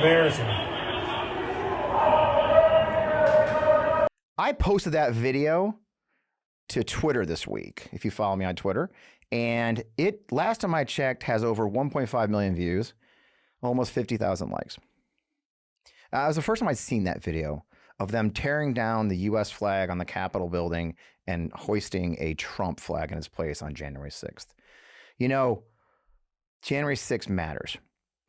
embarrassing. I posted that video to Twitter this week, if you follow me on Twitter, and it, last time I checked, has over 1.5 million views, almost 50,000 likes. It was the first time I'd seen that video of them tearing down the U.S. flag on the Capitol building and hoisting a Trump flag in its place on January 6th. You know, January 6th matters.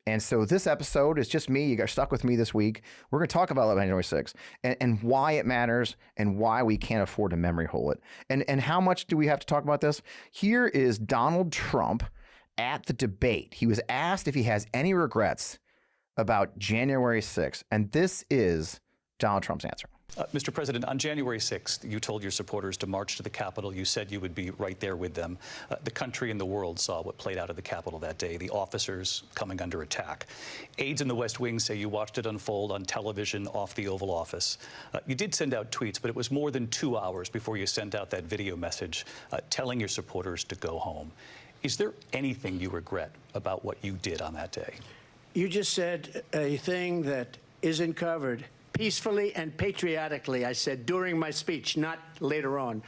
And so this episode is just me. You got stuck with me this week. We're going to talk about January 6th and why it matters and why we can't afford to memory hole it. And how much do we have to talk about this? Here is Donald Trump at the debate. He was asked if he has any regrets about January 6th. And this is Donald Trump's answer. Mr. President, on January 6th, you told your supporters to march to the Capitol. You said you would be right there with them. The country and the world saw what played out at the Capitol that day, the officers coming under attack. Aides in the West Wing say you watched it unfold on television off the Oval Office. You did send out tweets, but it was more than 2 hours before you sent out that video message telling your supporters to go home. Is there anything you regret about what you did on that day? You just said a thing that isn't covered. Peacefully and patriotically, I said during my speech, not later on.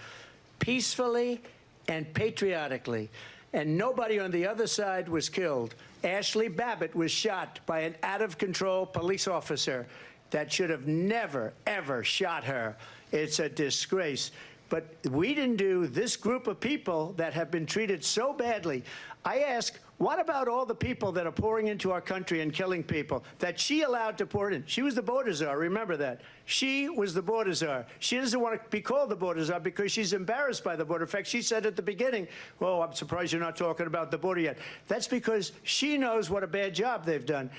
Peacefully and patriotically. And nobody on the other side was killed. Ashley Babbitt was shot by an out-of-control police officer that should have never, ever shot her. It's a disgrace. But we didn't do this group of people that have been treated so badly. I ask, what about all the people that are pouring into our country and killing people that she allowed to pour in? She was the border czar, remember that. She was the border czar. She doesn't want to be called the border czar because she's embarrassed by the border. In fact, she said at the beginning, oh, I'm surprised you're not talking about the border yet. That's because she knows what a bad job they've done.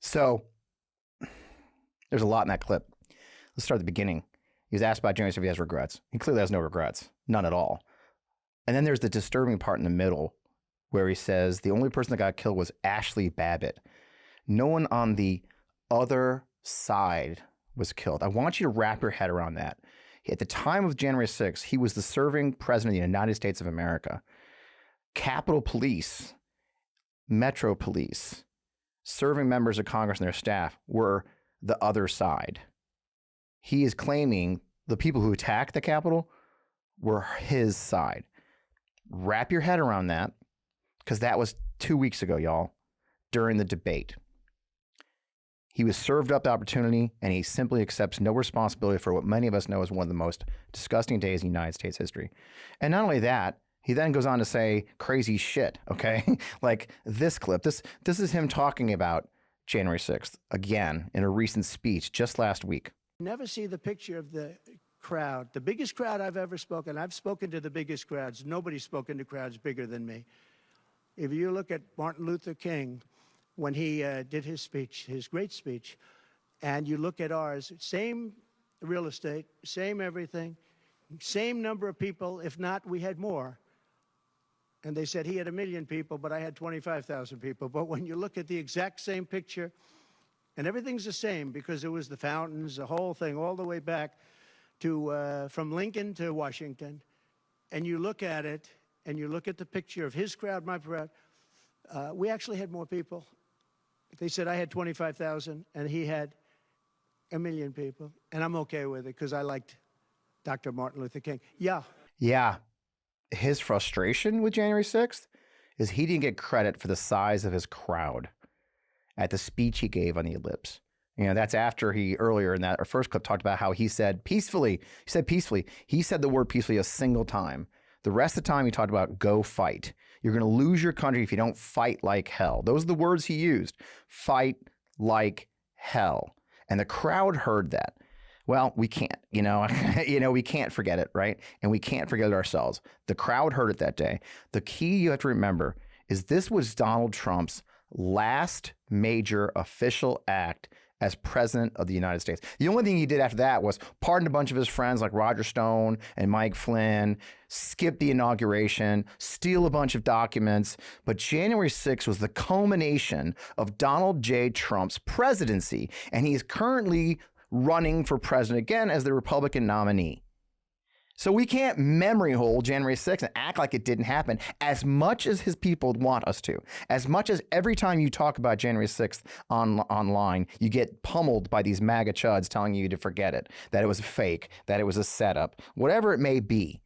So there's a lot in that clip. Let's start at the beginning. He was asked about January 6th if he has regrets. He clearly has no regrets, none at all. And then there's the disturbing part in the middle where he says the only person that got killed was Ashley Babbitt. No one on the other side was killed. I want you to wrap your head around that. At the time of January 6th, he was the serving president of the United States of America. Capitol Police, Metro Police, serving members of Congress and their staff were the other side. He is claiming the people who attacked the Capitol were his side. Wrap your head around that, because that was 2 weeks ago, y'all, during the debate. He was served up the opportunity, and he simply accepts no responsibility for what many of us know is one of the most disgusting days in United States history. And not only that, he then goes on to say crazy shit, okay? Like this clip. This is him talking about January 6th, again, in a recent speech just last week. Never see the picture of the crowd. The biggest crowd I've ever spoken. I've spoken to the biggest crowds. Nobody's spoken to crowds bigger than me. If you look at Martin Luther King, when he did his speech, his great speech, and you look at ours, same real estate, same everything, same number of people. If not, we had more. And they said he had 1 million people, but I had 25,000 people. But when you look at the exact same picture, and everything's the same because it was the fountains, the whole thing, all the way back to from Lincoln to Washington. And you look at it, and you look at the picture of his crowd, my crowd, we actually had more people. They said I had 25,000, and he had 1 million people. And I'm okay with it because I liked Dr. Martin Luther King. Yeah. Yeah. His frustration with January 6th is he didn't get credit for the size of his crowd at the speech he gave on the ellipse. You know, that's after he earlier in that first clip talked about how he said peacefully. He said peacefully. He said the word peacefully a single time. The rest of the time he talked about go fight. You're going to lose your country if you don't fight like hell. Those are the words he used. Fight like hell. And the crowd heard that. Well, we can't, we can't forget it, right? And we can't forget it ourselves. The crowd heard it that day. The key you have to remember is this was Donald Trump's last major official act as president of the United States. The only thing he did after that was pardon a bunch of his friends like Roger Stone and Mike Flynn, skip the inauguration, steal a bunch of documents. But January 6th was the culmination of Donald J. Trump's presidency, and he is currently running for president again as the Republican nominee. So we can't memory hole January 6th and act like it didn't happen as much as his people want us to. As much as every time you talk about January 6th online, you get pummeled by these MAGA chuds telling you to forget it, that it was a fake, that it was a setup, whatever it may be.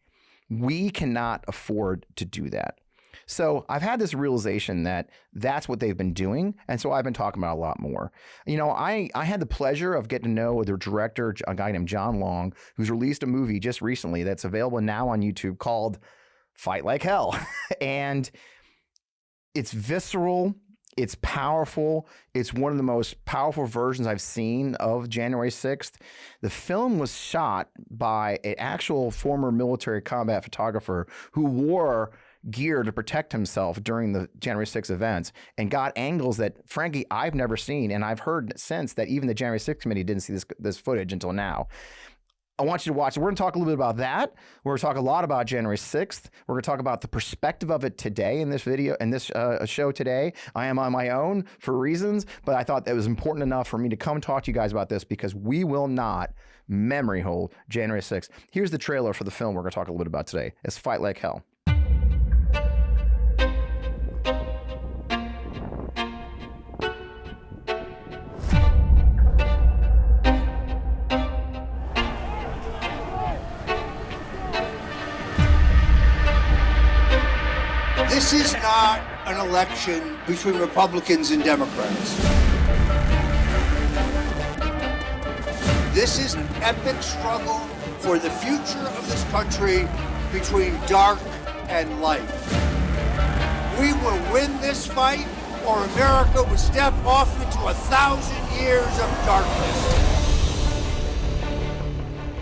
We cannot afford to do that. So I've had this realization that that's what they've been doing. And so I've been talking about it a lot more. You know, I had the pleasure of getting to know the director, a guy named John Long, who's released a movie just recently that's available now on YouTube called Fight Like Hell. And it's visceral. It's powerful. It's one of the most powerful versions I've seen of January 6th. The film was shot by an actual former military combat photographer who wore gear to protect himself during the January 6th events and got angles that, frankly, I've never seen. And I've heard since that even the January 6th committee didn't see this footage until now. I want you to watch it. We're going to talk a little bit about that. We're going to talk a lot about January 6th. We're going to talk about the perspective of it today in this video, in this show today. I am on my own for reasons, but I thought that was important enough for me to come talk to you guys about this because we will not memory hold January 6th. Here's the trailer for the film we're going to talk a little bit about today. It's Fight Like Hell. This is not an election between Republicans and Democrats. This is an epic struggle for the future of this country between dark and light. We will win this fight, or America will step off into 1,000 years of darkness.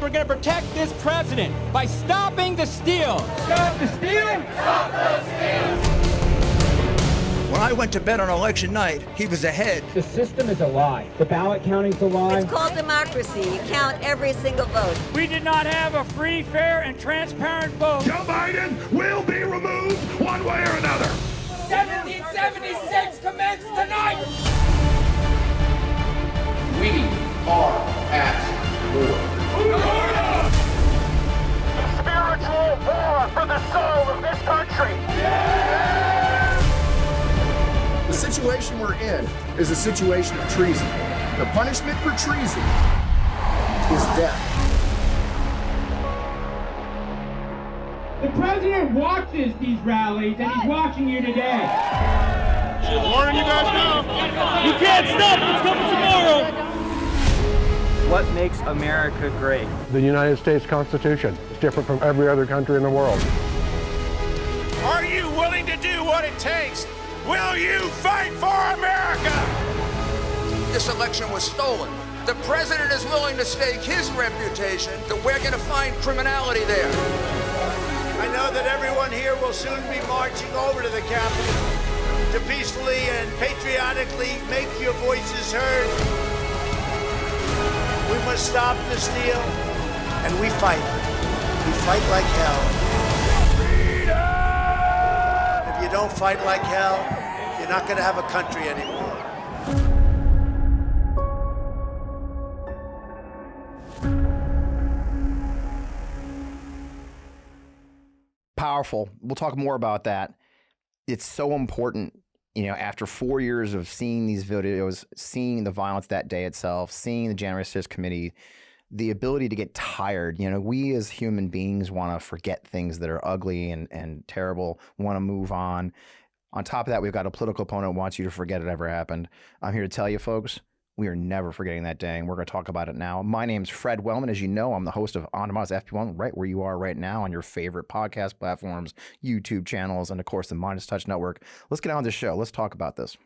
We're going to protect this president by stopping the steal. Stop the steal! Stop the steal! When I went to bed on election night, he was ahead. The system is a lie. The ballot counting's a lie. It's called democracy. You count every single vote. We did not have a free, fair, and transparent vote. Joe Biden will be removed one way or another. 1776 commenced tonight! We are at war. Spiritual war for the soul of this country. The situation we're in is a situation of treason. The punishment for treason is death. The president watches these rallies, and he's watching you today. Warning you guys now. You can't stop it. It's coming tomorrow. What makes America great? The United States Constitution. It's different from every other country in the world. Are you willing to do what it takes? Will you fight for America? This election was stolen. The president is willing to stake his reputation that we're going to find criminality there. I know that everyone here will soon be marching over to the Capitol to peacefully and patriotically make your voices heard. We must stop the steal, and we fight. We fight like hell. Freedom! If you don't fight like hell, you're not going to have a country anymore. Powerful. We'll talk more about that. It's so important. You know, after 4 years of seeing these videos, seeing the violence that day itself, seeing the January 6th committee, the ability to get tired. You know, we as human beings want to forget things that are ugly and terrible, want to move on. On top of that, we've got a political opponent who wants you to forget it ever happened. I'm here to tell you, folks, we are never forgetting that day, and we're going to talk about it now. My name's Fred Wellman. As you know, I'm the host of On Demon's FP1, right where you are right now on your favorite podcast platforms, YouTube channels, and, of course, the MeidasTouch Network. Let's get on with the show. Let's talk about this.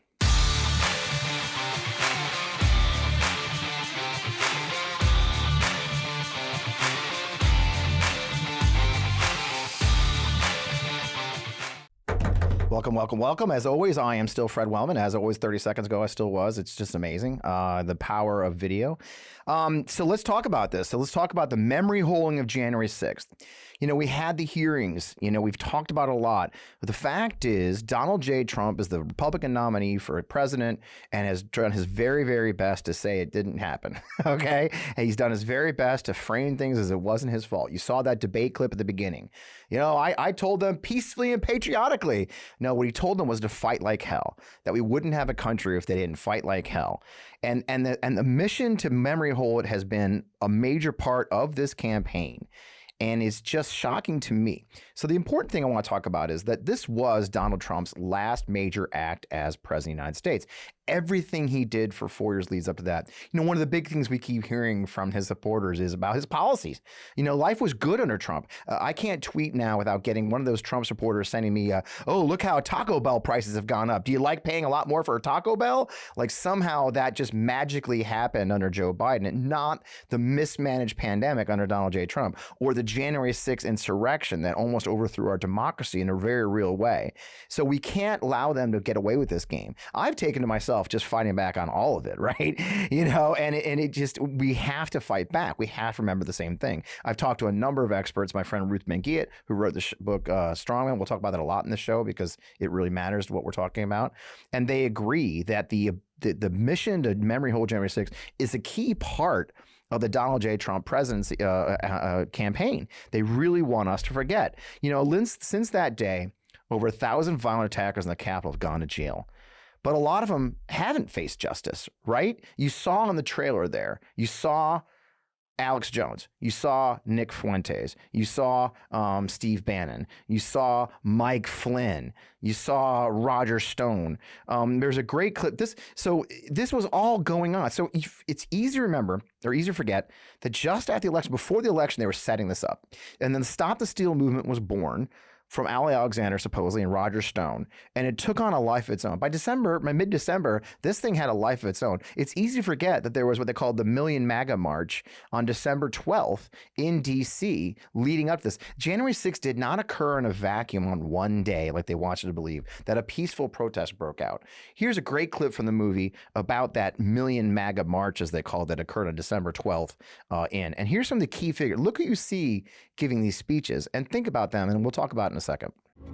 Welcome, welcome, welcome. As always, I am still Fred Wellman. As always, 30 seconds ago, I still was. It's just amazing, the power of video. So let's talk about this. So let's talk about the memory holding of January 6th. You know, we had the hearings. You know, we've talked about it a lot. But the fact is, Donald J. Trump is the Republican nominee for president and has done his very, very best to say it didn't happen. Okay? And he's done his very best to frame things as it wasn't his fault. You saw that debate clip at the beginning. You know, I told them peacefully and patriotically. No, what he told them was to fight like hell, that we wouldn't have a country if they didn't fight like hell. And the mission to memory hold has been a major part of this campaign. And it's just shocking to me. So the important thing I want to talk about is that this was Donald Trump's last major act as president of the United States. Everything he did for 4 years leads up to that. You know, one of the big things we keep hearing from his supporters is about his policies. You know, life was good under Trump. I can't tweet now without getting one of those Trump supporters sending me, oh, look how Taco Bell prices have gone up. Do you like paying a lot more for a Taco Bell? Like somehow that just magically happened under Joe Biden and not the mismanaged pandemic under Donald J. Trump or the January 6th insurrection that almost overthrew our democracy in a very real way. So we can't allow them to get away with this game. I've taken to myself just fighting back on all of it, right? You know, and it just, we have to fight back. We have to remember the same thing. I've talked to a number of experts, my friend Ruth Mengiat, who wrote the book Strongman. We'll talk about that a lot in the show because it really matters to what we're talking about. And they agree that the mission to memory hold January 6th is a key part of the Donald J. Trump presidency campaign. They really want us to forget. You know, since that day, over 1,000 violent attackers in the Capitol have gone to jail. But a lot of them haven't faced justice, right? You saw on the trailer there, you saw Alex Jones, you saw Nick Fuentes, you saw Steve Bannon, you saw Mike Flynn, you saw Roger Stone. There's a great clip. This was all going on. So it's easy to remember or easy to forget that just after the election, before the election, they were setting this up. And then the Stop the Steal movement was born from Ali Alexander, supposedly, and Roger Stone, and it took on a life of its own. By mid-December, this thing had a life of its own. It's easy to forget that there was what they called the Million MAGA March on December 12th in D.C. leading up to this. January 6th did not occur in a vacuum on one day, like they want you to believe, that a peaceful protest broke out. Here's a great clip from the movie about that Million MAGA March, as they called it, occurred on December 12th and here's some of the key figures. Look who you see giving these speeches, and think about them, and we'll talk about it in a second. We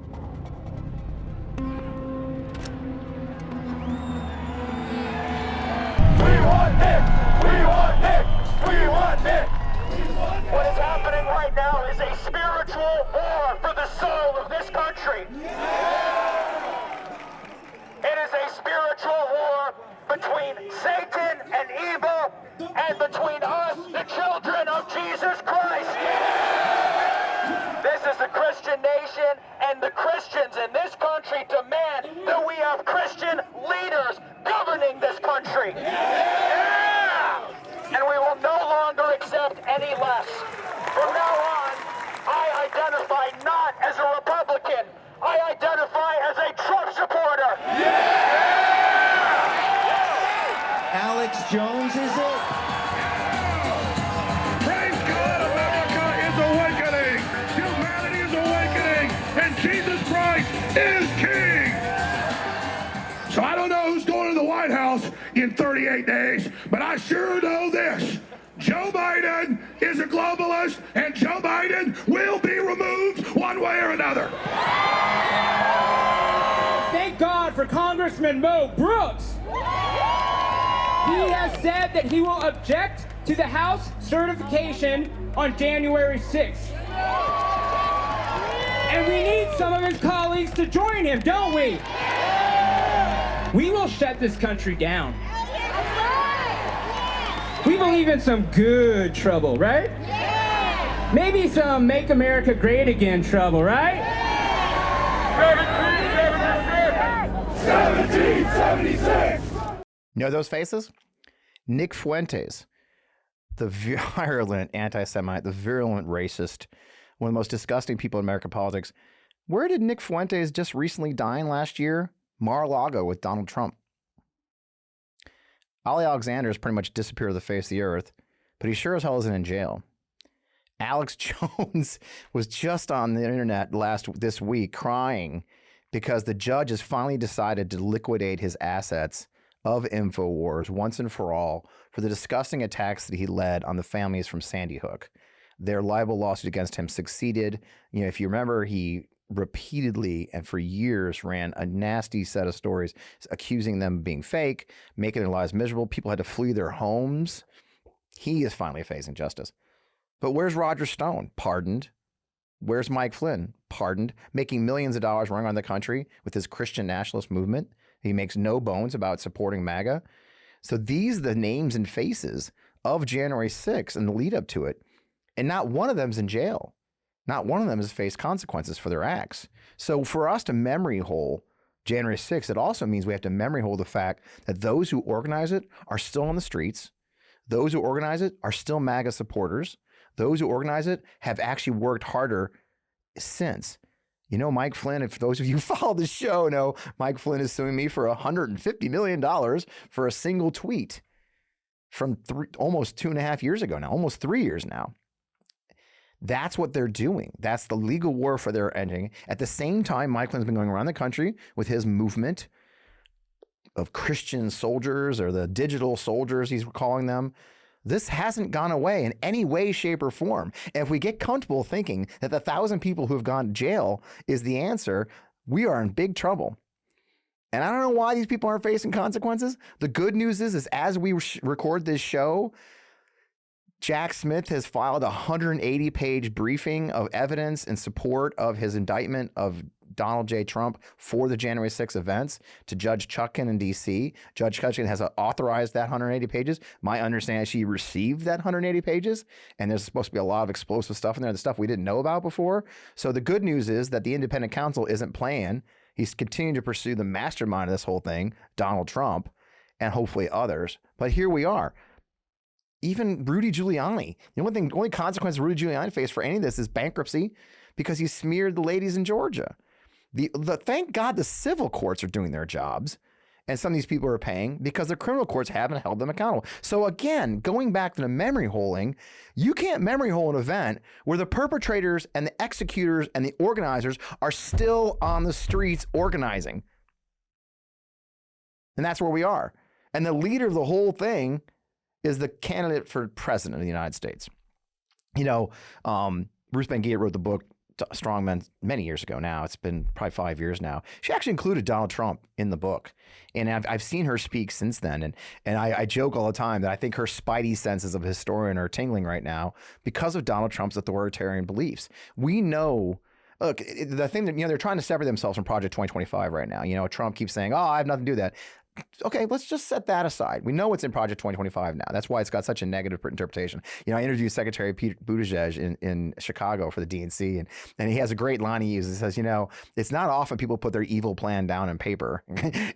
want Nick! We want Nick! We want Nick! What is happening right now is a spiritual war for the soul of this country. It is a spiritual war between Satan and evil and between us, the children of Jesus Christ. This is a Christian nation, and the Christians in this country demand that we have Christian leaders governing this country. Yeah! And we will no longer accept any less. From now on, I identify not as a Republican. I identify as a Trump supporter. Yeah! Alex Jones is it? Praise God, America is awakening. Humanity is awakening. And Jesus Christ is King. So I don't know who's going to the White House in 38 days, but I sure know this. Joe Biden is a globalist, and Joe Biden will be removed one way or another. Thank God for Congressman Mo Brooks. He has said that he will object to the House certification on January 6th. And we need some of his colleagues to join him, don't we? We will shut this country down. We believe in some good trouble, right? Maybe some Make America Great Again trouble, right? 1776! You know those faces? Nick Fuentes, the virulent anti-Semite, the virulent racist, one of the most disgusting people in American politics. Where did Nick Fuentes just recently dine last year? Mar-a-Lago with Donald Trump. Ali Alexander has pretty much disappeared off the face of the earth, but he sure as hell isn't in jail. Alex Jones was just on the internet this week crying because the judge has finally decided to liquidate his assets of InfoWars once and for all for the disgusting attacks that he led on the families from Sandy Hook. Their libel lawsuit against him succeeded. You know, if you remember, he repeatedly and for years ran a nasty set of stories accusing them of being fake, making their lives miserable. People had to flee their homes. He is finally facing justice. But where's Roger Stone? Pardoned. Where's Mike Flynn? Pardoned. Making millions of dollars running around the country with his Christian nationalist movement. He makes no bones about supporting MAGA. So these are the names and faces of January 6th and the lead up to it. And not one of them's in jail. Not one of them has faced consequences for their acts. So for us to memory hole January 6th, it also means we have to memory hole the fact that those who organize it are still on the streets. Those who organize it are still MAGA supporters. Those who organize it have actually worked harder since. You know, Mike Flynn, if those of you who follow the show know, Mike Flynn is suing me for $150 million for a single tweet from almost 2.5 years ago now, almost 3 years now. That's what they're doing. That's the legal warfare they're ending. At the same time, Mike Flynn's been going around the country with his movement of Christian soldiers, or the digital soldiers he's calling them. This hasn't gone away in any way, shape, or form. And if we get comfortable thinking that the 1,000 people who have gone to jail is the answer, we are in big trouble. And I don't know why these people aren't facing consequences. The good news is as we record this show, Jack Smith has filed a 180-page briefing of evidence in support of his indictment of Donald J. Trump for the January 6 events to Judge Chutkan in D.C. Judge Chutkan has authorized that 180 pages. My understanding is she received that 180 pages, and there's supposed to be a lot of explosive stuff in there, the stuff we didn't know about before. So the good news is that the independent counsel isn't playing. He's continuing to pursue the mastermind of this whole thing, Donald Trump, and hopefully others. But here we are. Even Rudy Giuliani. The only consequence Rudy Giuliani faced for any of this is bankruptcy because he smeared the ladies in Georgia. Thank God the civil courts are doing their jobs, and some of these people are paying because the criminal courts haven't held them accountable. So again, going back to the memory holing, you can't memory hole an event where the perpetrators and the executors and the organizers are still on the streets organizing. And that's where we are. And the leader of the whole thing is the candidate for president of the United States. You know, Ruth Ben-Ghiat wrote the book Strongmen many years ago now. It's been probably 5 years now. She actually included Donald Trump in the book. And I've seen her speak since then. And I joke all the time that I think her spidey senses of a historian are tingling right now because of Donald Trump's authoritarian beliefs. We know, look, the thing that, you know, they're trying to separate themselves from Project 2025 right now. You know, Trump keeps saying, oh, I have nothing to do with that. Okay, let's just set that aside. We know what's in Project 2025 now. That's why it's got such a negative interpretation. You know, I interviewed Secretary Pete Buttigieg in Chicago for the DNC, and he has a great line he uses. He says, you know, it's not often people put their evil plan down in paper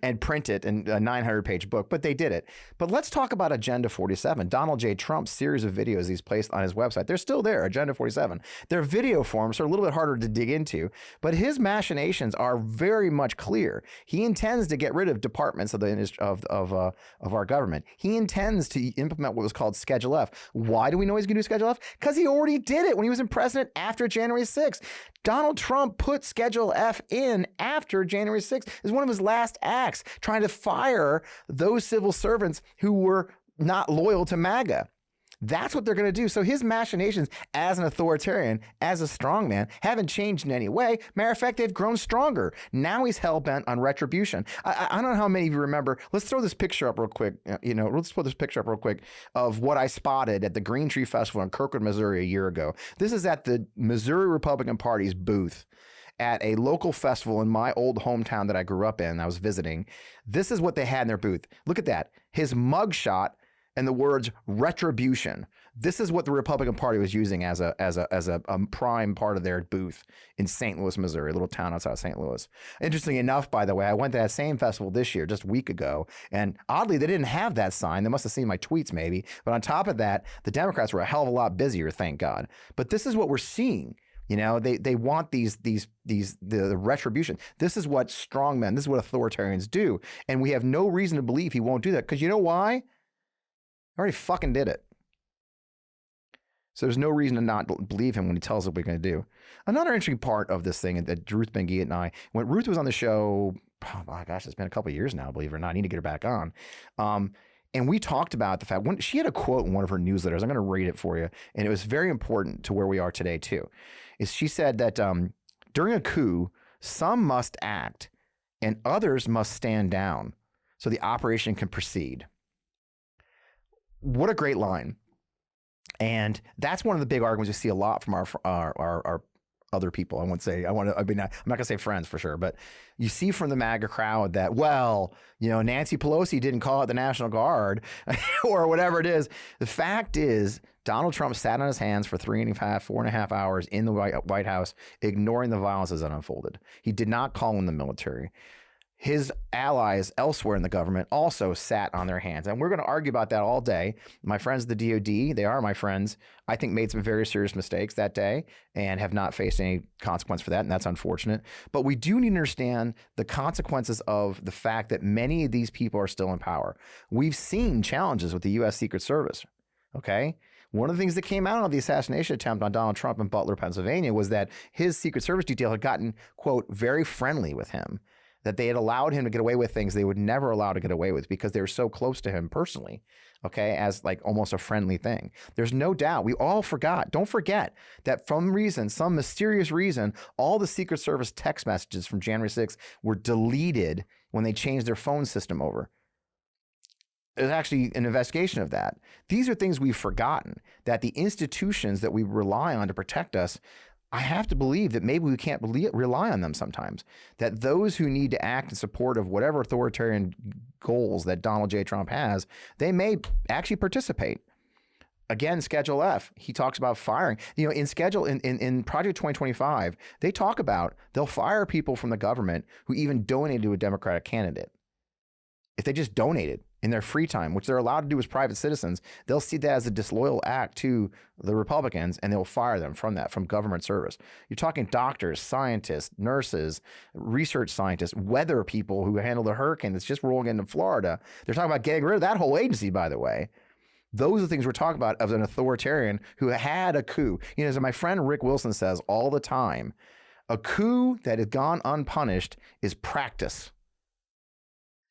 and print it in a 900-page book, but they did it. But let's talk about Agenda 47, Donald J. Trump's series of videos he's placed on his website. They're still there, Agenda 47. They're video forms, so a little bit harder to dig into, but his machinations are very much clear. He intends to get rid of departments of our government. He intends to implement what was called Schedule F. Why do we know he's going to do Schedule F? Because he already did it when he was in president after January 6th. Donald Trump put Schedule F in after January 6th. It was one of his last acts, trying to fire those civil servants who were not loyal to MAGA. That's what they're going to do. So his machinations as an authoritarian, as a strongman, haven't changed in any way. Matter of fact, they've grown stronger. Now he's hell-bent on retribution. I don't know how many of you remember. Let's throw this picture up real quick. Let's put this picture up real quick of what I spotted at the Green Tree Festival in Kirkwood, Missouri a year ago. This is at the Missouri Republican Party's booth at a local festival in my old hometown that I grew up in. I was visiting. This is what they had in their booth. Look at that. His mugshot and the words retribution. This is what the Republican Party was using as a prime part of their booth in St. Louis, Missouri, a little town outside of St. Louis. Interestingly enough, by the way, I went to that same festival this year, just a week ago, and oddly, they didn't have that sign. They must have seen my tweets maybe. But on top of that, the Democrats were a hell of a lot busier, thank God. But this is what we're seeing. You know, they want the retribution. This is what strongmen, this is what authoritarians do. And we have no reason to believe he won't do that. Because you know why? I already fucking did it. So there's no reason to not believe him when he tells us what we're going to do. Another interesting part of this thing that Ruth Ben-Ghiat and I, when Ruth was on the show, oh my gosh, it's been a couple of years now, believe it or not. I need to get her back on. And we talked about the fact, when she had a quote in one of her newsletters, I'm going to read it for you, and it was very important to where we are today too, is she said that during a coup, some must act and others must stand down so the operation can proceed. What a great line. And that's one of the big arguments we see a lot from our other people. I'm not going to say friends for sure, but you see from the MAGA crowd that, well, Nancy Pelosi didn't call it the National Guard or whatever it is. The fact is, Donald Trump sat on his hands for 4.5 hours in the White House, ignoring the violence as it unfolded. He did not call in the military. His allies elsewhere in the government also sat on their hands. And we're going to argue about that all day. My friends at the DOD, they are my friends, I think made some very serious mistakes that day and have not faced any consequence for that. And that's unfortunate. But we do need to understand the consequences of the fact that many of these people are still in power. We've seen challenges with the U.S. Secret Service. Okay. One of the things that came out of the assassination attempt on Donald Trump in Butler, Pennsylvania, was that his Secret Service detail had gotten, quote, very friendly with him, that they had allowed him to get away with things they would never allow to get away with because they were so close to him personally, okay, as like almost a friendly thing. There's no doubt. We all forgot. Don't forget that some mysterious reason, all the Secret Service text messages from January 6th were deleted when they changed their phone system over. There's actually an investigation of that. These are things we've forgotten, that the institutions that we rely on to protect us, I have to believe that maybe we can't rely on them sometimes, that those who need to act in support of whatever authoritarian goals that Donald J. Trump has, they may actually participate. Again, Schedule F, he talks about firing. In Project 2025, they talk about they'll fire people from the government who even donated to a Democratic candidate. If they just donated in their free time, which they're allowed to do as private citizens, they'll see that as a disloyal act to the Republicans, and they'll fire them from government service. You're talking doctors, scientists, nurses, research scientists, weather people who handle the hurricane that's just rolling into Florida. They're talking about getting rid of that whole agency, by the way. Those are the things we're talking about of an authoritarian who had a coup. As my friend Rick Wilson says all the time, a coup that has gone unpunished is practice.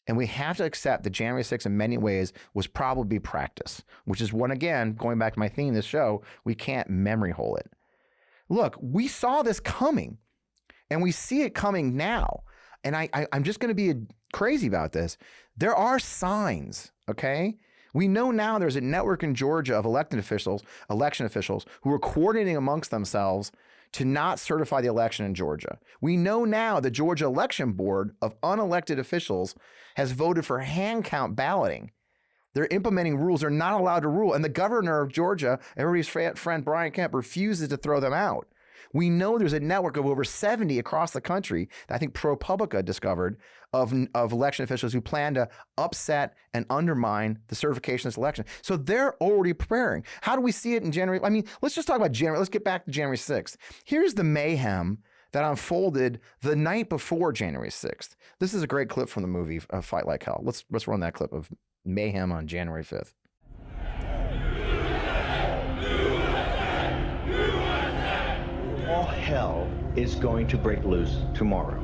And we have to accept that January 6th in many ways was probably practice, which is one, again, going back to my theme of this show, we can't memory hole it. Look, we saw this coming, and we see it coming now. And I'm just going to be crazy about this. There are signs, okay? We know now there's a network in Georgia of election officials who are coordinating amongst themselves to not certify the election in Georgia. We know now the Georgia Election Board of unelected officials has voted for hand count balloting. They're implementing rules they're not allowed to rule. And the governor of Georgia, everybody's friend Brian Kemp, refuses to throw them out. We know there's a network of over 70 across the country that I think ProPublica discovered of election officials who plan to upset and undermine the certification of this election. So they're already preparing. How do we see it in January? I mean, let's just talk about January. Let's get back to January 6th. Here's the mayhem that unfolded the night before January 6th. This is a great clip from the movie Fight Like Hell. Let's run that clip of mayhem on January 5th. All hell is going to break loose tomorrow.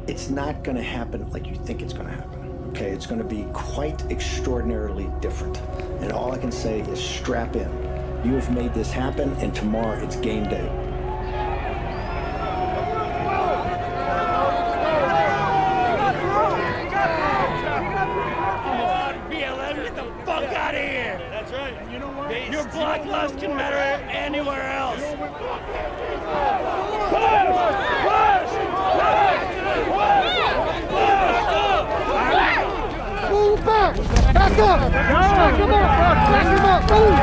It's not going to happen like you think it's going to happen. Okay, it's going to be quite extraordinarily different. And all I can say is strap in. You have made this happen, and tomorrow it's game day. Get the fuck out of here! That's right. And you know what? Your black lives can matter anywhere else. Move back! Back up! Back him up! Back him up! Move!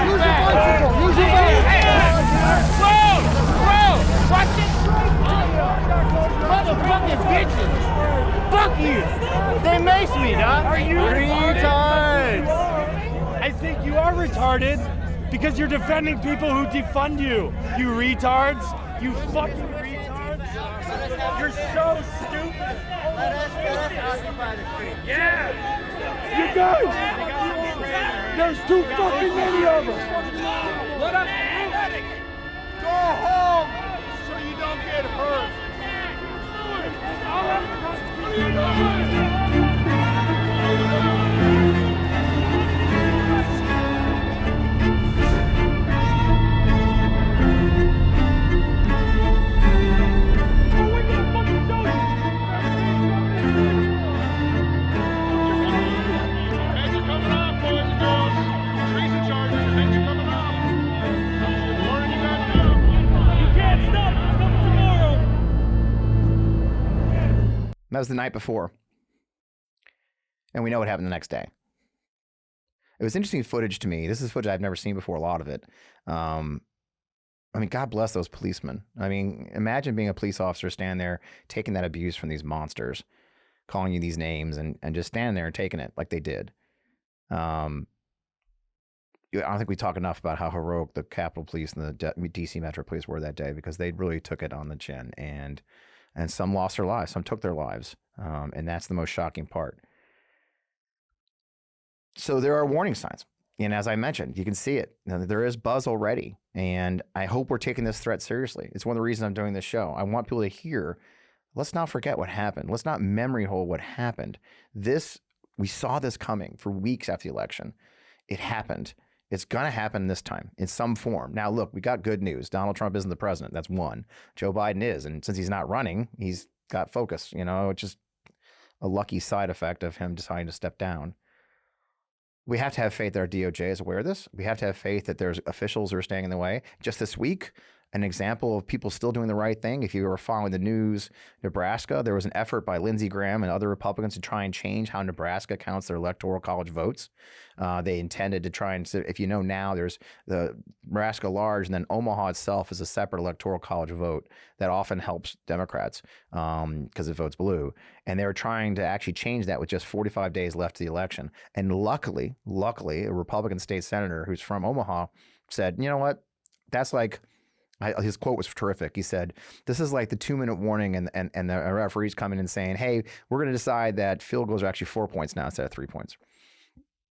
Use your bicycle! Use your bicycle! Whoa! Watch it! Motherfucking bitches! Fuck you! They maced me, dog! Are you retards? I think you are retarded because you're defending people who defund you. You retards! You fucking retards! You're so stupid! Let us occupy the street. Yeah! You guys! There's too fucking many of them! Let us go home so you don't get hurt. All right. That was the night before. And we know what happened the next day. It was interesting footage to me. This is footage I've never seen before, a lot of it. I mean, God bless those policemen. I mean, imagine being a police officer, standing there, taking that abuse from these monsters, calling you these names, and just standing there and taking it like they did. I don't think we talk enough about how heroic the Capitol Police and the DC Metro Police were that day, because they really took it on the chin. And some lost their lives, some took their lives. And that's the most shocking part. So there are warning signs. And as I mentioned, you can see it. There is buzz already. And I hope we're taking this threat seriously. It's one of the reasons I'm doing this show. I want people to hear, let's not forget what happened. Let's not memory hole what happened. We saw this coming for weeks after the election. It happened. It's going to happen this time in some form. Now, look, we got good news. Donald Trump isn't the president. That's one. Joe Biden is. And since he's not running, he's got focus. It's just a lucky side effect of him deciding to step down. We have to have faith that our DOJ is aware of this. We have to have faith that there's officials who are standing in the way. Just this week, an example of people still doing the right thing. If you were following the news, Nebraska, there was an effort by Lindsey Graham and other Republicans to try and change how Nebraska counts their electoral college votes. They intended to try and, if you know now, there's the Nebraska large, and then Omaha itself is a separate electoral college vote that often helps Democrats because it votes blue. And they were trying to actually change that with just 45 days left to the election. And luckily, a Republican state senator who's from Omaha said, you know what, that's like, his quote was terrific. He said, this is like the 2-minute warning and the referee's coming in saying, hey, we're going to decide that field goals are actually 4 points now instead of 3 points.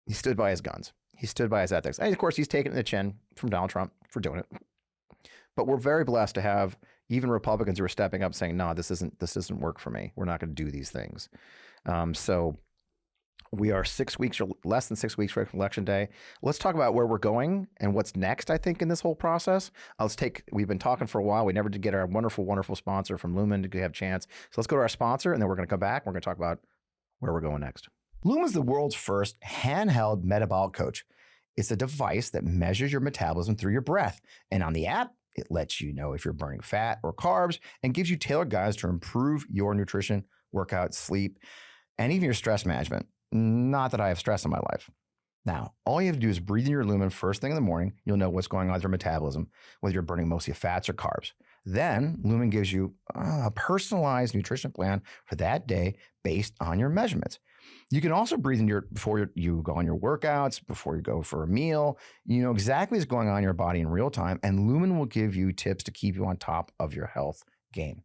He stood by his guns. He stood by his ethics. And of course, he's taken the chin from Donald Trump for doing it. But we're very blessed to have even Republicans who are stepping up saying, no, this doesn't work for me. We're not going to do these things. So we are 6 weeks or less than 6 weeks from Election Day. Let's talk about where we're going and what's next, I think, in this whole process. We've been talking for a while. We never did get our wonderful, wonderful sponsor from Lumen to have a chance. So let's go to our sponsor, and then we're going to come back. We're going to talk about where we're going next. Lumen is the world's first handheld metabolic coach. It's a device that measures your metabolism through your breath. And on the app, it lets you know if you're burning fat or carbs and gives you tailored guides to improve your nutrition, workout, sleep, and even your stress management. Not that I have stress in my life. Now, all you have to do is breathe in your Lumen first thing in the morning. You'll know what's going on with your metabolism, whether you're burning mostly fats or carbs. Then Lumen gives you a personalized nutrition plan for that day based on your measurements. You can also breathe in before you go on your workouts, before you go for a meal. You know exactly what's going on in your body in real time, and Lumen will give you tips to keep you on top of your health game.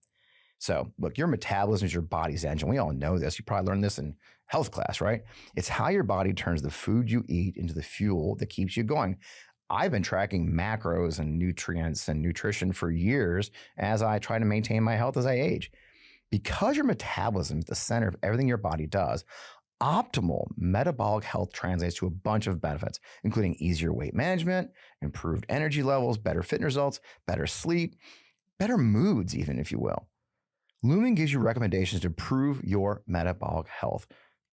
So, look, your metabolism is your body's engine. We all know this. You probably learned this in health class, right? It's how your body turns the food you eat into the fuel that keeps you going. I've been tracking macros and nutrients and nutrition for years as I try to maintain my health as I age. Because your metabolism is the center of everything your body does, optimal metabolic health translates to a bunch of benefits, including easier weight management, improved energy levels, better fitness results, better sleep, better moods even, if you will. Lumen gives you recommendations to improve your metabolic health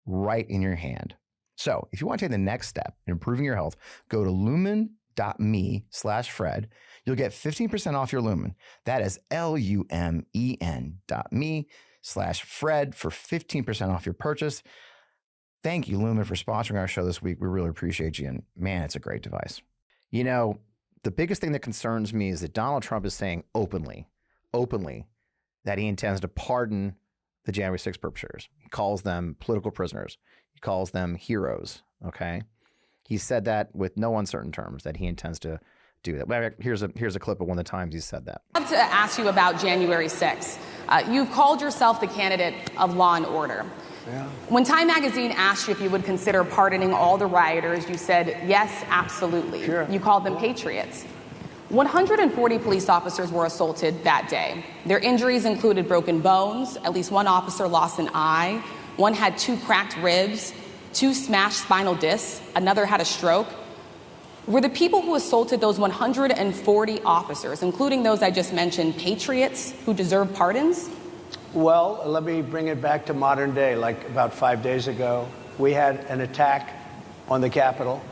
right in your hand. So if you want to take the next step in improving your health, go to lumen.me/Fred. You'll get 15% off your Lumen. That is lumen.me/Fred for 15% off your purchase. Thank you, Lumen, for sponsoring our show this week. We really appreciate you. And man, it's a great device. You know, the biggest thing that concerns me is that Donald Trump is saying openly, that he intends to pardon the January 6th perpetrators. He calls them political prisoners. He calls them heroes, okay? He said that with no uncertain terms, that he intends to do that. Here's a clip of one of the times he said that. I'd love to ask you about January 6th. You've called yourself the candidate of law and order. Yeah. When Time magazine asked you if you would consider pardoning all the rioters, you said, yes, absolutely. Sure. You called them patriots. 140 police officers were assaulted that day. Their injuries included broken bones, at least one officer lost an eye, one had 2 cracked ribs, 2 smashed spinal discs, another had a stroke. Were the people who assaulted those 140 officers, including those I just mentioned, patriots who deserve pardons? Well, let me bring it back to modern day. Like about 5 days ago, we had an attack on the Capitol.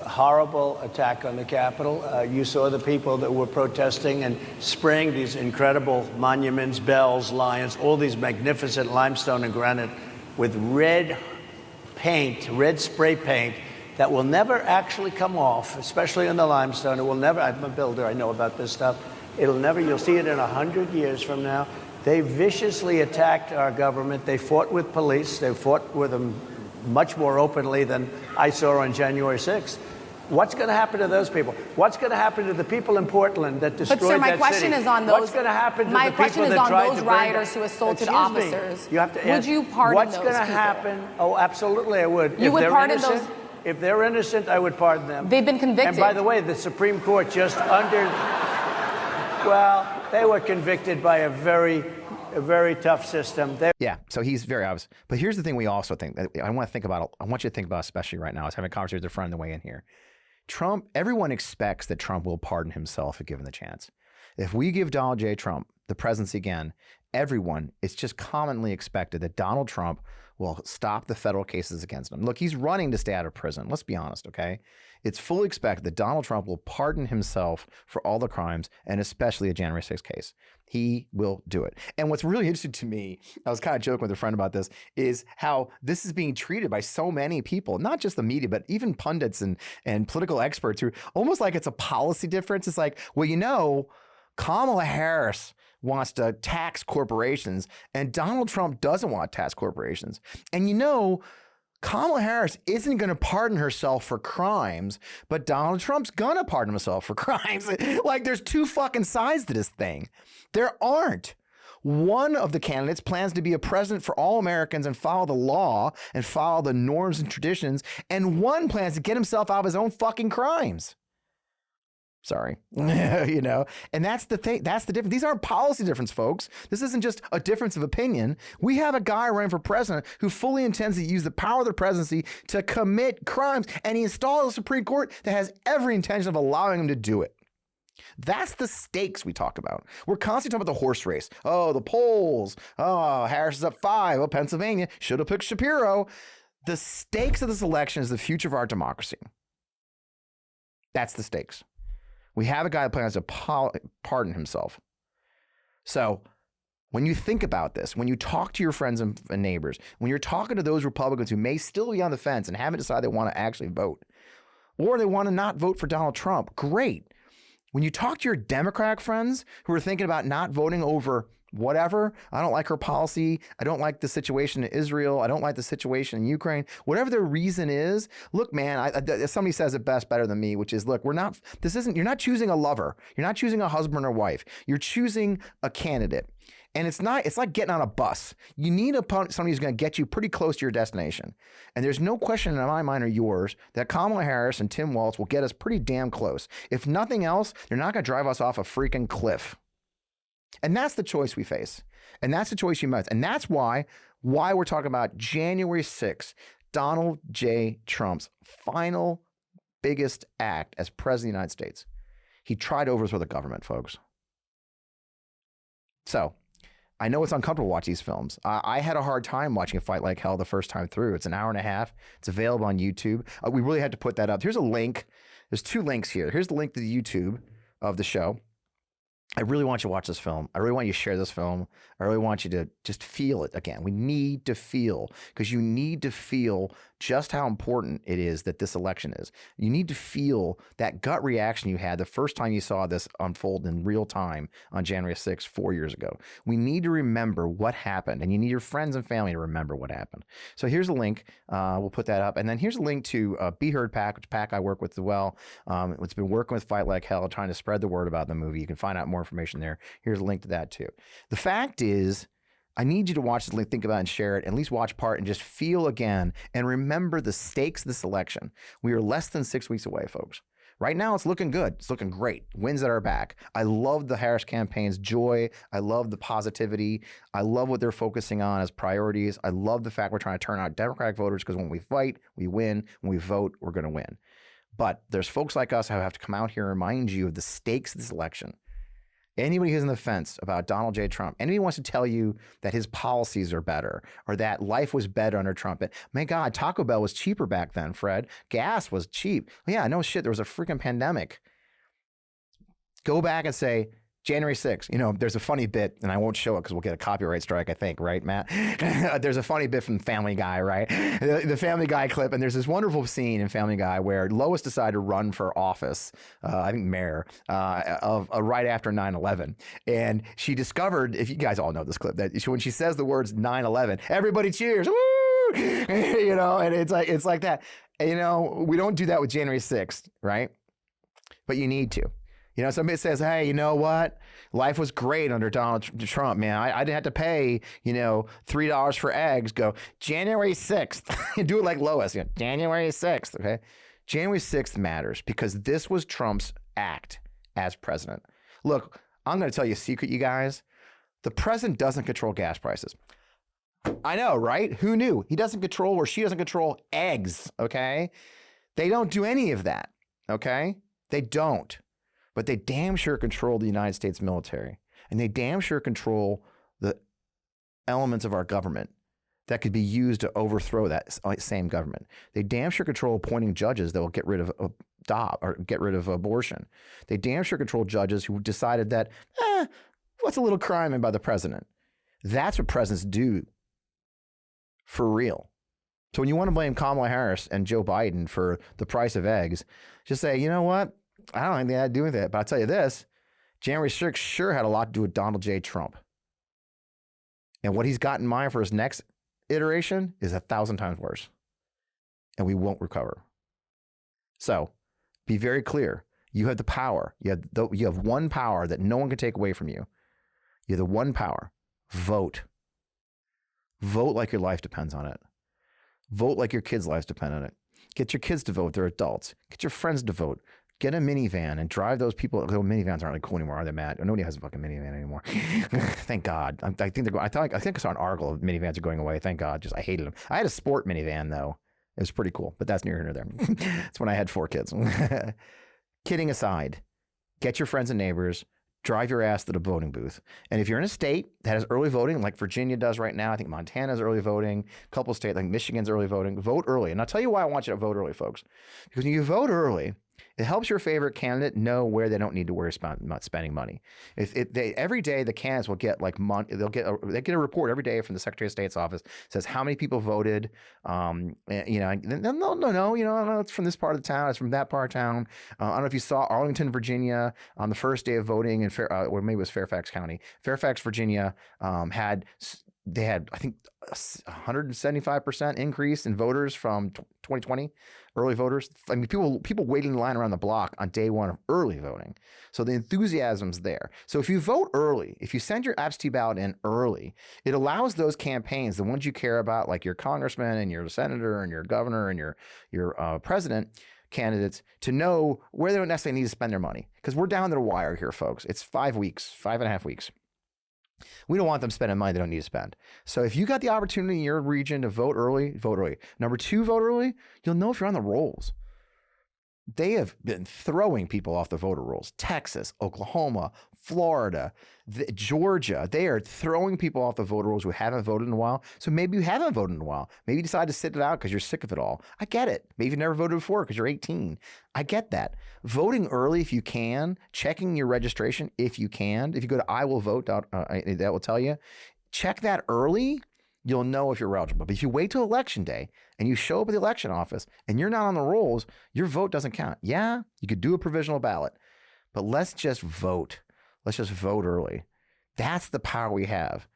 horrible attack on the Capitol. You saw the people that were protesting and spraying these incredible monuments, bells, lions, all these magnificent limestone and granite with red paint, red spray paint that will never actually come off, especially in the limestone. It will never, I'm a builder, I know about this stuff. It'll never, you'll see it in 100 years from now. They viciously attacked our government. They fought with police. They fought with them much more openly than I saw on January 6th. What's going to happen to those people? What's going to happen to the people in Portland that destroyed that city? But sir, my question is on those. What's going to happen to my the people question is that on tried those to bring rioters who assaulted officers. You have to would you pardon what's those going to people? happen? Oh, absolutely, I would. You would pardon those? If they're innocent, I would pardon them. They've been convicted. And by the way, the Supreme Court just well, they were convicted by a very tough system. Yeah, so he's very obvious. But here's the thing we also think, I want you to think about especially right now, I was having a conversation with a friend on the way in here. Trump, everyone expects that Trump will pardon himself if given the chance. If we give Donald J. Trump the presidency again, it's just commonly expected that Donald Trump will stop the federal cases against him. Look, he's running to stay out of prison. Let's be honest, okay? It's fully expected that Donald Trump will pardon himself for all the crimes, and especially a January 6th case. He will do it. And what's really interesting to me, I was kind of joking with a friend about this, is how this is being treated by so many people, not just the media, but even pundits and political experts who almost like it's a policy difference. It's like, well, you know, Kamala Harris wants to tax corporations and Donald Trump doesn't want to tax corporations. And you know, Kamala Harris isn't going to pardon herself for crimes, but Donald Trump's going to pardon himself for crimes. Like, there's two fucking sides to this thing. There aren't. One of the candidates plans to be a president for all Americans and follow the law and follow the norms and traditions, and one plans to get himself out of his own fucking crimes. Sorry, you know, and that's the thing. That's the difference. These aren't policy difference, folks. This isn't just a difference of opinion. We have a guy running for president who fully intends to use the power of the presidency to commit crimes, and he installed a Supreme Court that has every intention of allowing him to do it. That's the stakes we talk about. We're constantly talking about the horse race. Oh, the polls. Oh, Harris is up 5. Oh, Pennsylvania should have picked Shapiro. The stakes of this election is the future of our democracy. That's the stakes. We have a guy that plans to pardon himself. So when you think about this, when you talk to your friends and neighbors, when you're talking to those Republicans who may still be on the fence and haven't decided they want to actually vote, or they want to not vote for Donald Trump, great. When you talk to your Democratic friends who are thinking about not voting over whatever, I don't like her policy, I don't like the situation in Israel, I don't like the situation in Ukraine, whatever their reason is, look, man, somebody says it best better than me, which is, look, you're not choosing a lover, you're not choosing a husband or wife, you're choosing a candidate. And it's like getting on a bus. You need somebody who's going to get you pretty close to your destination. And there's no question in my mind or yours that Kamala Harris and Tim Walz will get us pretty damn close. If nothing else, they're not going to drive us off a freaking cliff. And that's the choice we face. And that's the choice you must. And that's why we're talking about January 6th, Donald J. Trump's final biggest act as president of the United States. He tried to overthrow the government, folks. So I know it's uncomfortable to watch these films. I had a hard time watching A Fight Like Hell the first time through. It's an hour and a half. It's available on YouTube. We really had to put that up. Here's a link. There's 2 links here. Here's the link to the YouTube of the show. I really want you to watch this film. I really want you to share this film. I really want you to just feel it again. We need to feel, because you need to feel just how important it is that this election is. You need to feel that gut reaction you had the first time you saw this unfold in real time on January 6th, 4 years ago. We need to remember what happened, and you need your friends and family to remember what happened. So here's a link. We'll put that up. And then here's a link to Be Heard PAC, which PAC I work with as well. It's been working with Fight Like Hell, trying to spread the word about the movie. You can find out more information there. Here's a link to that too. The fact is, I need you to watch this link, think about it, and share it, and at least watch part and just feel again and remember the stakes of this election. We are less than 6 weeks away, folks. Right now, it's looking good. It's looking great. Wins at our back. I love the Harris campaign's joy. I love the positivity. I love what they're focusing on as priorities. I love the fact we're trying to turn out Democratic voters, because when we fight, we win. When we vote, we're going to win. But there's folks like us who have to come out here and remind you of the stakes of this election. Anybody who's on the fence about Donald J. Trump, anybody who wants to tell you that his policies are better or that life was better under Trump, my God, Taco Bell was cheaper back then, Fred. Gas was cheap. Yeah, no shit. There was a freaking pandemic. Go back and say, January 6th, you know, there's a funny bit, and I won't show it because we'll get a copyright strike, I think, right, Matt? There's a funny bit from Family Guy, right? The Family Guy clip, and there's this wonderful scene in Family Guy where Lois decided to run for office, I think mayor, of right after 9/11. And she discovered, if you guys all know this clip, that when she says the words 9/11, everybody cheers, woo! You know, and it's like that. And, you know, we don't do that with January 6th, right? But you need to. You know, somebody says, hey, you know what? Life was great under Donald Trump, man. I didn't have to pay, you know, $3 for eggs. Go, January 6th. Do it like Lois. You know, January 6th, okay? January 6th matters because this was Trump's act as president. Look, I'm going to tell you a secret, you guys. The president doesn't control gas prices. I know, right? Who knew? He doesn't control or she doesn't control eggs, okay? They don't do any of that, okay? They don't. But they damn sure control the United States military. And they damn sure control the elements of our government that could be used to overthrow that same government. They damn sure control appointing judges that will get rid of Dobbs or get rid of abortion. They damn sure control judges who decided that, what's a little crime by the president? That's what presidents do for real. So when you want to blame Kamala Harris and Joe Biden for the price of eggs, just say, you know what? I don't think they had to do with it, but I'll tell you this, January 6th sure had a lot to do with Donald J. Trump. And what he's got in mind for his next iteration is 1,000 times worse. And we won't recover. So be very clear. You have the power. You have one power that no one can take away from you. You have the one power. Vote. Vote like your life depends on it. Vote like your kids' lives depend on it. Get your kids to vote. They're adults. Get your friends to vote. Get a minivan and drive those people. Minivans aren't really cool anymore, are they, Matt? Nobody has a fucking minivan anymore. Thank God. I think they're going. I think I saw an article of minivans are going away. Thank God. I hated them. I had a sport minivan though. It was pretty cool, but that's near here nor there. That's when I had 4 kids. Kidding aside, get your friends and neighbors. Drive your ass to the voting booth. And if you're in a state that has early voting, like Virginia does right now, I think Montana's early voting, a couple of states like Michigan's early voting, vote early. And I'll tell you why I want you to vote early, folks. Because when you vote early, it helps your favorite candidate know where they don't need to worry about spending money. Every day the candidates will get like they get a report every day from the Secretary of State's office says how many people voted. No, it's from this part of the town. It's from that part of town. I don't know if you saw Arlington, Virginia, on the first day of voting, or maybe it was Fairfax County. Fairfax, Virginia, had I think 175% increase in voters from 2020, early voters. I mean, people waiting in line around the block on day one of early voting. So the enthusiasm's there. So if you vote early, if you send your absentee ballot in early, it allows those campaigns, the ones you care about, like your congressman and your senator and your governor and your president candidates, to know where they don't necessarily need to spend their money. Because we're down to the wire here, folks. It's 5.5 weeks. We don't want them spending money they don't need to spend. So if you got the opportunity in your region to vote early, vote early. Number 2, vote early. You'll know if you're on the rolls. They have been throwing people off the voter rolls. Texas, Oklahoma, Florida, Georgia. They are throwing people off the voter rolls who haven't voted in a while. So maybe you haven't voted in a while. Maybe you decide to sit it out because you're sick of it all. I get it. Maybe you've never voted before because you're 18. I get that. Voting early if you can, checking your registration if you can. If you go to iwillvote, that will tell you. Check that early. You'll know if you're eligible. But if you wait till election day and you show up at the election office and you're not on the rolls, your vote doesn't count. Yeah, you could do a provisional ballot, but let's just vote. Let's just vote early. That's the power we have.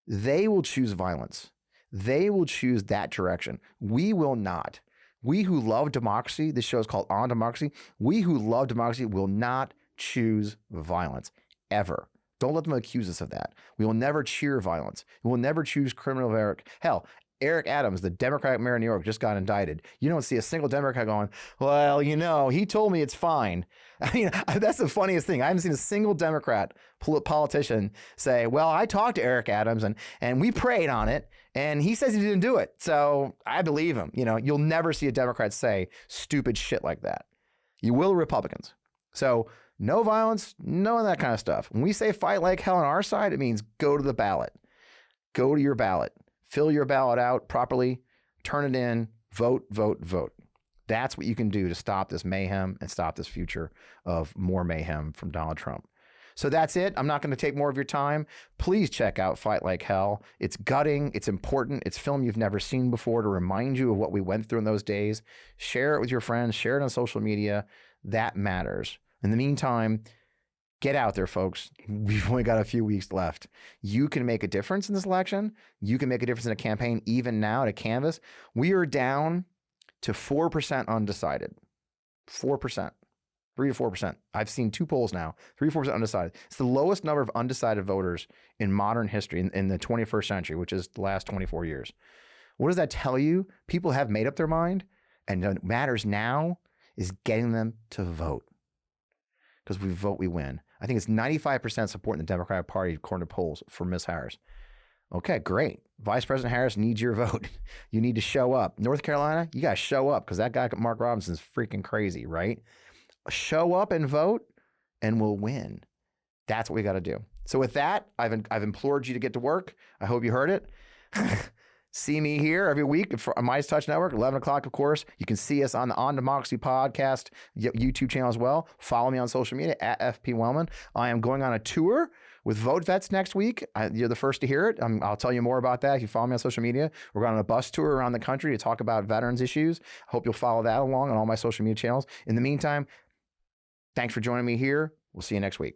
They will choose violence. They will choose that direction. We will not. We who love democracy, this show is called On Democracy. We who love democracy will not choose violence, ever. Don't let them accuse us of that. We will never cheer violence. We will never choose criminal Eric. Hell, Eric Adams, the Democratic mayor of New York, just got indicted. You don't see a single Democrat going, well, you know, he told me it's fine. I mean, that's the funniest thing. I haven't seen a single Democrat politician say, well, I talked to Eric Adams and we prayed on it and he says he didn't do it. So I believe him. You know, you'll never see a Democrat say stupid shit like that. You will Republicans. So No violence, none of that kind of stuff. When we say fight like hell on our side, it means go to the ballot. Go to your ballot. Fill your ballot out properly. Turn it in. Vote, vote, vote. That's what you can do to stop this mayhem and stop this future of more mayhem from Donald Trump. So that's it. I'm not going to take more of your time. Please check out Fight Like Hell. It's gutting. It's important. It's film you've never seen before to remind you of what we went through in those days. Share it with your friends. Share it on social media. That matters. In the meantime, get out there, folks. We've only got a few weeks left. You can make a difference in this election. You can make a difference in a campaign even now to canvass. We are down to 4% undecided. 4%. 3 to 4%. I've seen 2 polls now. 3 to 4% undecided. It's the lowest number of undecided voters in modern history in the 21st century, which is the last 24 years. What does that tell you? People have made up their mind, and what matters now is getting them to vote. Because we vote, we win. I think it's 95% support in the Democratic Party, according to polls, for Ms. Harris. Okay, great. Vice President Harris needs your vote. You need to show up. North Carolina, you got to show up because that guy, Mark Robinson's freaking crazy, right? Show up and vote, and we'll win. That's what we got to do. So with that, I've implored you to get to work. I hope you heard it. See me here every week for MeidasTouch Network, 11 o'clock, of course. You can see us on the On Democracy podcast YouTube channel as well. Follow me on social media at FP Wellman. I am going on a tour with Vote Vets next week. You're the first to hear it. I'll tell you more about that if you follow me on social media. We're going on a bus tour around the country to talk about veterans issues. I hope you'll follow that along on all my social media channels. In the meantime, thanks for joining me here. We'll see you next week.